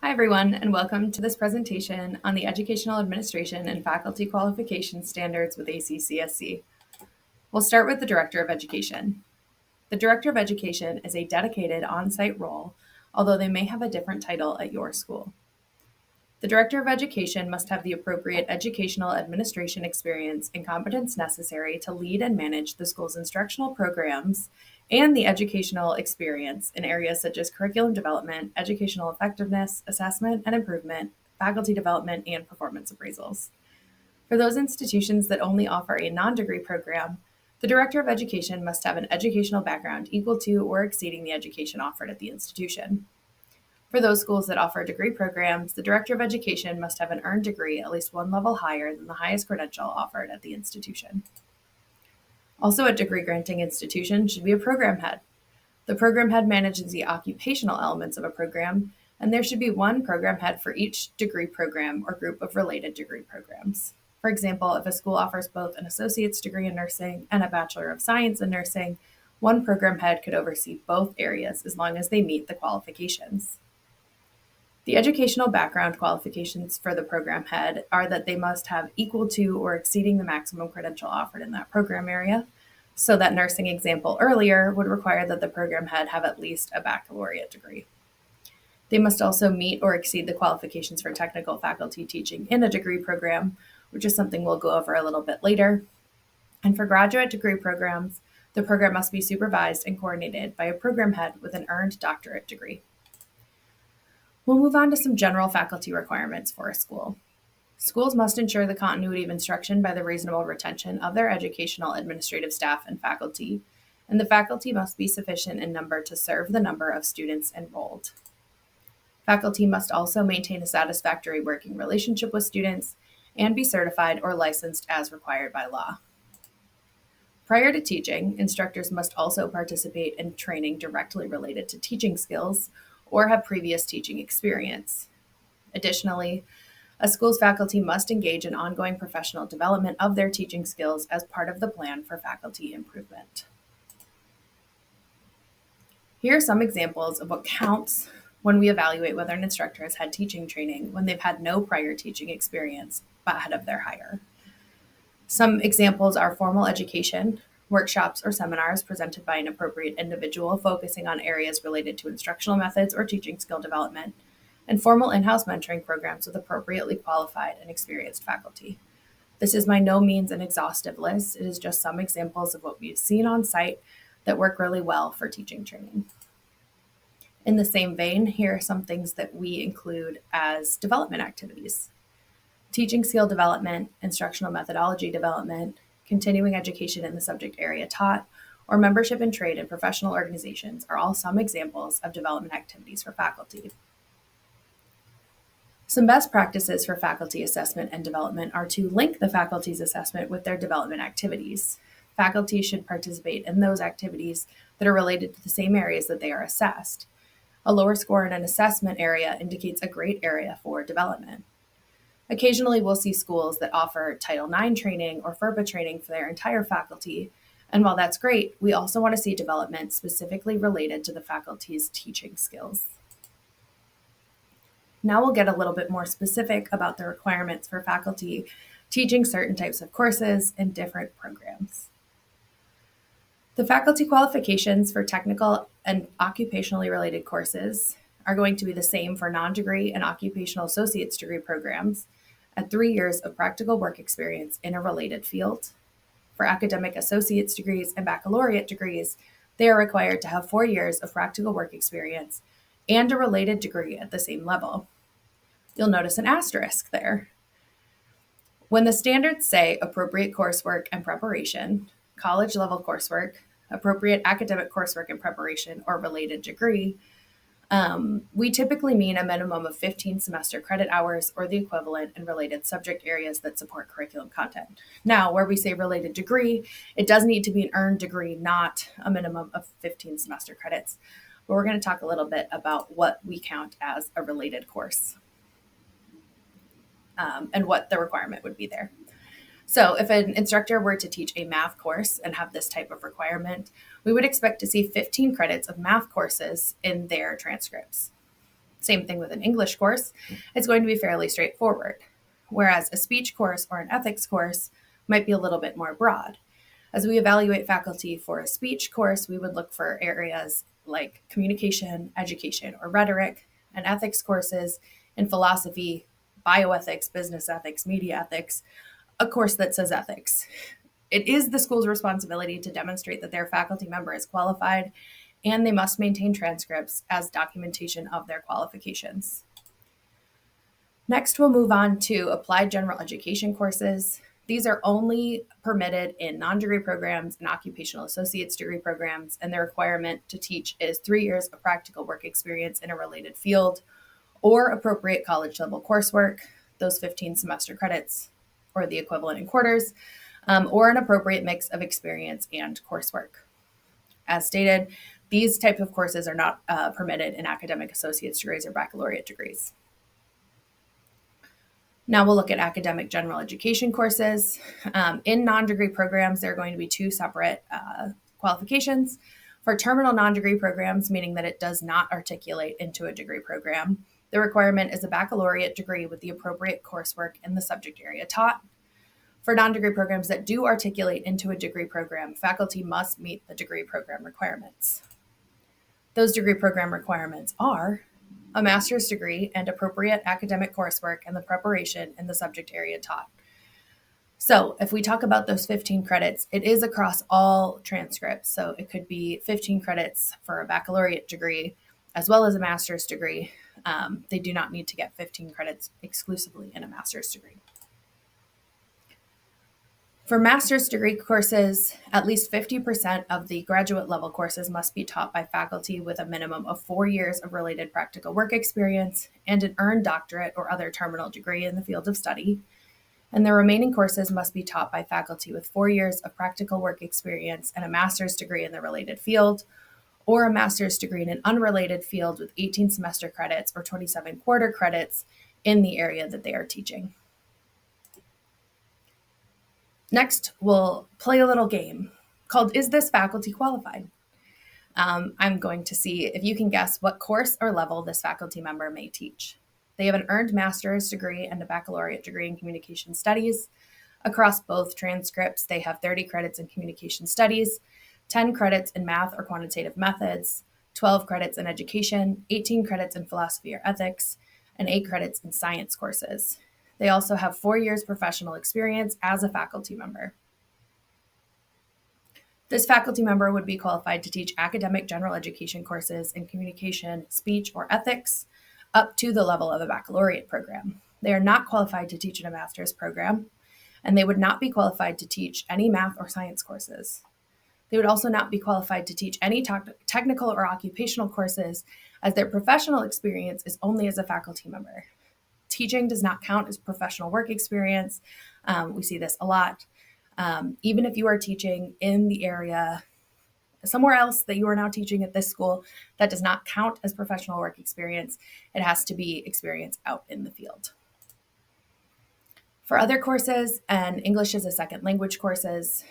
Hi, everyone, and welcome to this presentation on the Educational Administration and Faculty Qualification Standards with ACCSC. We'll start with the Director of Education. The Director of Education is a dedicated on-site role, although they may have a different title at your school. The Director of Education must have the appropriate educational administration experience and competence necessary to lead and manage the school's instructional programs and the educational experience in areas such as curriculum development, educational effectiveness, assessment and improvement, faculty development, and performance appraisals. For those institutions that only offer a non-degree program, the Director of Education must have an educational background equal to or exceeding the education offered at the institution. For those schools that offer degree programs, the Director of Education must have an earned degree at least one level higher than the highest credential offered at the institution. Also, a degree-granting institution should be a program head. The program head manages the occupational elements of a program, and there should be one program head for each degree program or group of related degree programs. For example, if a school offers both an associate's degree in nursing and a Bachelor of Science in nursing, one program head could oversee both areas as long as they meet the qualifications. The educational background qualifications for the program head are that they must have equal to or exceeding the maximum credential offered in that program area. So that nursing example earlier would require that the program head have at least a baccalaureate degree. They must also meet or exceed the qualifications for technical faculty teaching in a degree program, which is something we'll go over a little bit later. And for graduate degree programs, the program must be supervised and coordinated by a program head with an earned doctorate degree. We'll move on to some general faculty requirements for a school. Schools must ensure the continuity of instruction by the reasonable retention of their educational administrative staff and faculty, and the faculty must be sufficient in number to serve the number of students enrolled. Faculty must also maintain a satisfactory working relationship with students and be certified or licensed as required by law. Prior to teaching, instructors must also participate in training directly related to teaching skills or have previous teaching experience. Additionally, a school's faculty must engage in ongoing professional development of their teaching skills as part of the plan for faculty improvement. Here are some examples of what counts when we evaluate whether an instructor has had teaching training when they've had no prior teaching experience ahead of their hire. Some examples are formal education, workshops or seminars presented by an appropriate individual focusing on areas related to instructional methods or teaching skill development, and formal in-house mentoring programs with appropriately qualified and experienced faculty. This is by no means an exhaustive list. It is just some examples of what we've seen on site that work really well for teaching training. In the same vein, here are some things that we include as development activities. Teaching skill development, instructional methodology development, continuing education in the subject area taught, or membership in trade and professional organizations are all some examples of development activities for faculty. Some best practices for faculty assessment and development are to link the faculty's assessment with their development activities. Faculty should participate in those activities that are related to the same areas that they are assessed. A lower score in an assessment area indicates a great area for development. Occasionally, we'll see schools that offer Title IX training or FERPA training for their entire faculty, and while that's great, we also want to see development specifically related to the faculty's teaching skills. Now we'll get a little bit more specific about the requirements for faculty teaching certain types of courses in different programs. The faculty qualifications for technical and occupationally related courses are going to be the same for non-degree and occupational associate's degree programs at 3 years of practical work experience in a related field. For academic associate's degrees and baccalaureate degrees, they are required to have 4 years of practical work experience and a related degree at the same level. You'll notice an asterisk there. When the standards say appropriate coursework and preparation, college level coursework, appropriate academic coursework and preparation, or related degree, we typically mean a minimum of 15 semester credit hours or the equivalent in related subject areas that support curriculum content. Now, where we say related degree, it does need to be an earned degree, not a minimum of 15 semester credits. But we're going to talk a little bit about what we count as a related course and what the requirement would be there. So if an instructor were to teach a math course and have this type of requirement, we would expect to see 15 credits of math courses in their transcripts. Same thing with an English course. It's going to be fairly straightforward, whereas a speech course or an ethics course might be a little bit more broad. As we evaluate faculty for a speech course, we would look for areas like communication, education, or rhetoric, and ethics courses in philosophy, bioethics, business ethics, media ethics, a course that says ethics. It is the school's responsibility to demonstrate that their faculty member is qualified, and they must maintain transcripts as documentation of their qualifications. Next, we'll move on to applied general education courses. These are only permitted in non-degree programs and occupational associate's degree programs, and the requirement to teach is 3 years of practical work experience in a related field or appropriate college-level coursework, those 15 semester credits or the equivalent in quarters, or an appropriate mix of experience and coursework. As stated, these type of courses are not permitted in academic associate's degrees or baccalaureate degrees. Now we'll look at academic general education courses. In non-degree programs, there are going to be two separate qualifications. For terminal non-degree programs, meaning that it does not articulate into a degree program, the requirement is a baccalaureate degree with the appropriate coursework in the subject area taught. For non-degree programs that do articulate into a degree program, faculty must meet the degree program requirements. Those degree program requirements are a master's degree and appropriate academic coursework and the preparation in the subject area taught. So if we talk about those 15 credits, it is across all transcripts. So it could be 15 credits for a baccalaureate degree as well as a master's degree. They do not need to get 15 credits exclusively in a master's degree. For master's degree courses, at least 50% of the graduate level courses must be taught by faculty with a minimum of 4 years of related practical work experience and an earned doctorate or other terminal degree in the field of study. And the remaining courses must be taught by faculty with 4 years of practical work experience and a master's degree in the related field, or a master's degree in an unrelated field with 18 semester credits or 27 quarter credits in the area that they are teaching. Next, we'll play a little game called Is This Faculty Qualified? I'm going to see if you can guess what course or level this faculty member may teach. They have an earned master's degree and a baccalaureate degree in communication studies. Across both transcripts, they have 30 credits in communication studies, 10 credits in math or quantitative methods, 12 credits in education, 18 credits in philosophy or ethics, and 8 credits in science courses. They also have 4 years professional experience as a faculty member. This faculty member would be qualified to teach academic general education courses in communication, speech, or ethics up to the level of a baccalaureate program. They are not qualified to teach in a master's program, and they would not be qualified to teach any math or science courses. They would also not be qualified to teach any technical or occupational courses, as their professional experience is only as a faculty member. Teaching does not count as professional work experience. We see this a lot. Even if you are teaching in the area somewhere else that you are now teaching at this school, that does not count as professional work experience. It has to be experience out in the field. For other courses and English as a second language courses,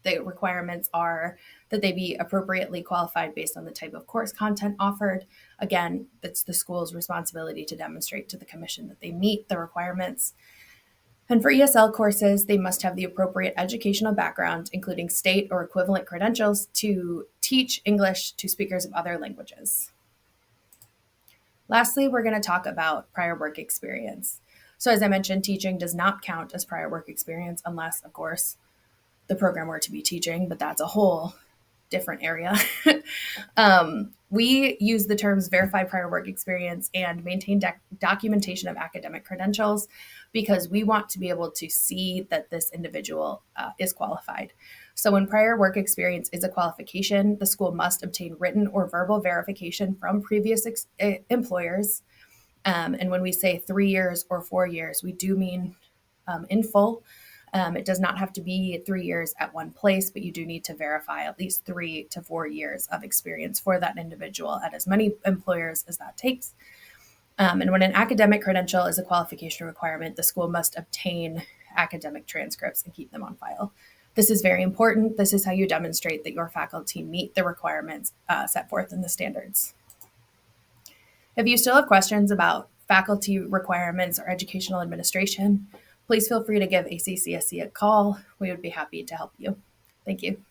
the requirements are that they be appropriately qualified based on the type of course content offered. Again, it's the school's responsibility to demonstrate to the commission that they meet the requirements. And for ESL courses, they must have the appropriate educational background, including state or equivalent credentials to teach English to speakers of other languages. Lastly, we're going to talk about prior work experience. So as I mentioned, teaching does not count as prior work experience unless, of course, the program were to be teaching, but that's a whole different area. We use the terms verified prior work experience and maintain documentation of academic credentials because we want to be able to see that this individual is qualified. So when prior work experience is a qualification, the school must obtain written or verbal verification from previous employers. And when we say 3 years or 4 years, we do mean in full. It does not have to be 3 years at one place, but you do need to verify at least 3 to 4 years of experience for that individual at as many employers as that takes. And when an academic credential is a qualification requirement, the school must obtain academic transcripts and keep them on file. This is very important. This is how you demonstrate that your faculty meet the requirements set forth in the standards. If you still have questions about faculty requirements or educational administration, please feel free to give ACCSC a call. We would be happy to help you. Thank you.